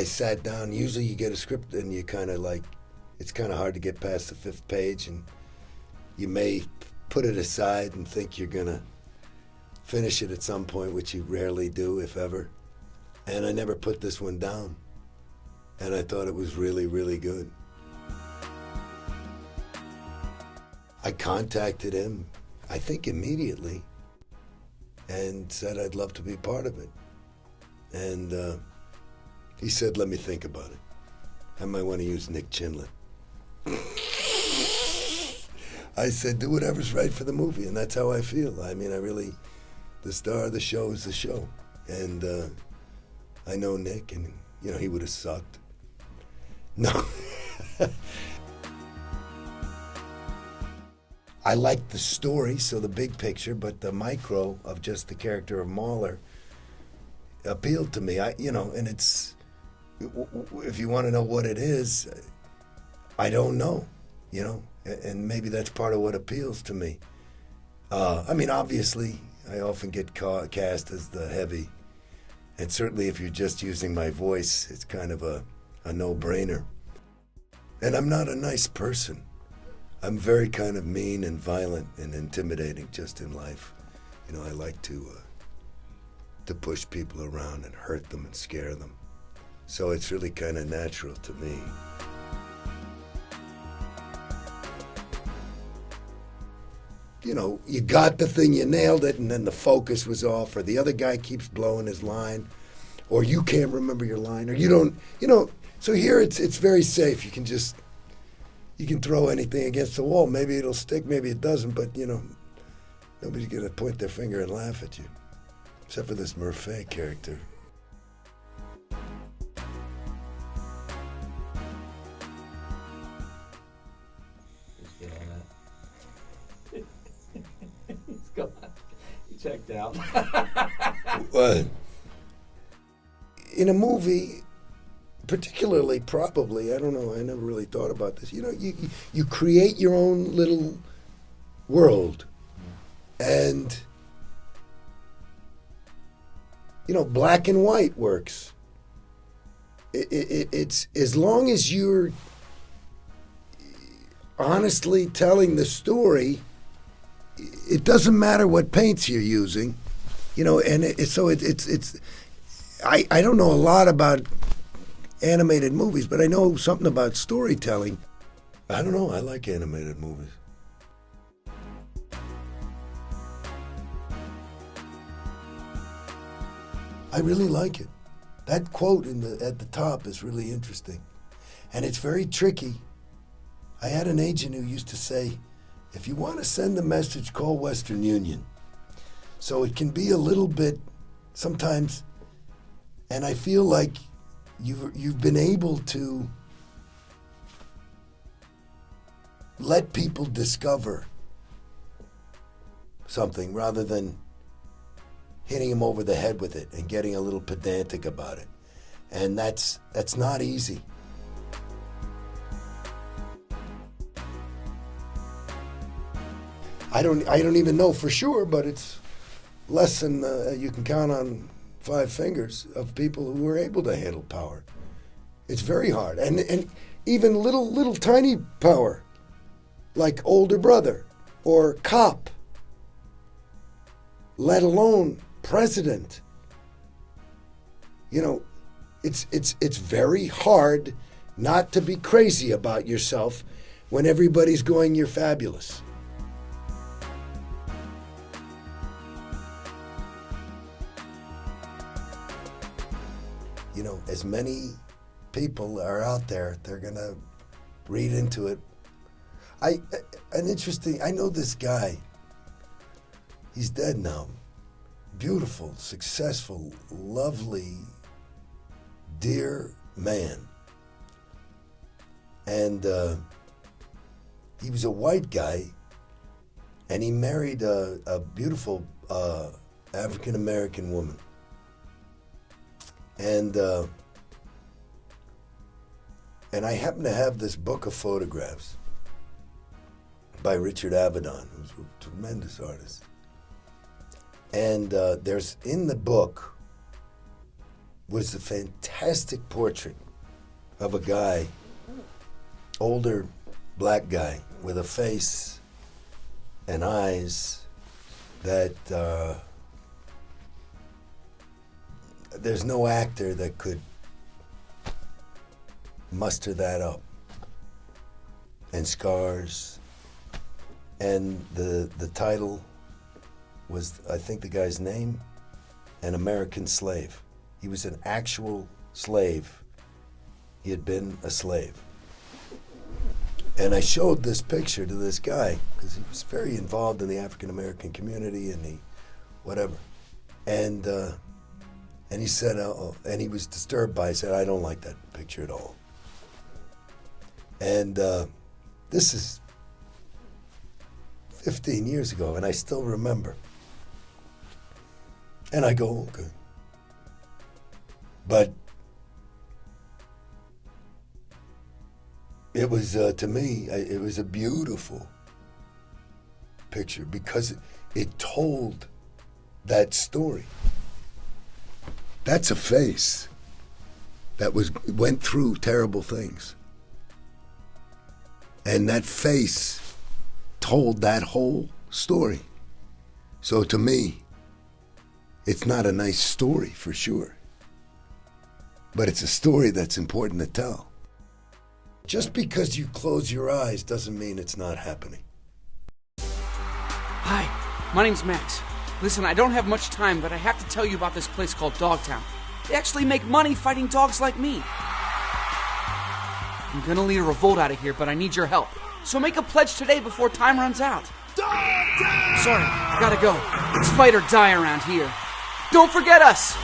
I sat down. Usually you get a script and you kind of like, it's kind of hard to get past the 5th page, and you may put it aside and think you're going to finish it at some point, which you rarely do, if ever. And I never put this one down. And I thought it was really, really good. I contacted him, I think immediately, and said I'd love to be part of it. And he said, let me think about it. I might want to use Nick Chinley. I said, do whatever's right for the movie, and that's how I feel. I mean, the star of the show is the show. And I know Nick, and, you know, he would have sucked. No. I liked the story, so the big picture, but the micro of just the character of Mauler appealed to me. And it's, if you want to know what it is, I don't know, and maybe that's part of what appeals to me. I mean, obviously, I often get cast as the heavy, and certainly if you're just using my voice, it's kind of a no-brainer. And I'm not a nice person. I'm very kind of mean and violent and intimidating just in life. I like to push people around and hurt them and scare them. So it's really kind of natural to me. You got the thing, you nailed it, and then the focus was off, or the other guy keeps blowing his line, or you can't remember your line, or you don't, so here it's very safe. You can throw anything against the wall. Maybe it'll stick, maybe it doesn't, but, nobody's going to point their finger and laugh at you, except for this Murphy character. He's gone. He checked out. What? In a movie, particularly, probably, I don't know, I never really thought about this. You create your own little world. And, black and white works. It's as long as you're honestly telling the story, it doesn't matter what paints you're using, and I don't know a lot about animated movies, but I know something about storytelling. I don't know, I like animated movies. I really like it. That quote at the top is really interesting. And it's very tricky. I had an agent who used to say, if you want to send a message, call Western Union. So it can be a little bit, sometimes, and I feel like you've been able to let people discover something rather than hitting them over the head with it and getting a little pedantic about it. And that's not easy. I don't even know for sure, but it's less than you can count on 5 fingers of people who are able to handle power. It's very hard, and even little tiny power, like older brother or cop, let alone president. It's very hard not to be crazy about yourself when everybody's going, you're fabulous. As many people are out there, they're going to read into it. I know this guy. He's dead now. Beautiful, successful, lovely, dear man. And he was a white guy, and he married a beautiful African-American woman. And I happen to have this book of photographs by Richard Avedon, who's a tremendous artist. And there's in the book was a fantastic portrait of a guy, older black guy, with a face and eyes that there's no actor that could muster that up. And scars. And the title was, I think the guy's name, An American Slave. He was an actual slave. He had been a slave. And I showed this picture to this guy because he was very involved in the African American community and whatever. And he said, and he was disturbed by it. He said, I don't like that picture at all. And this is 15 years ago, and I still remember. And I go, okay. But it was, to me, it was a beautiful picture because it told that story. That's a face that went through terrible things. And that face told that whole story. So to me, it's not a nice story for sure. But it's a story that's important to tell. Just because you close your eyes doesn't mean it's not happening. Hi, my name's Max. Listen, I don't have much time, but I have to tell you about this place called DAWGTOWN. They actually make money fighting dogs like me. I'm gonna lead a revolt out of here, but I need your help. So make a pledge today before time runs out. DAWGTOWN! Sorry, I gotta go. It's fight or die around here. Don't forget us!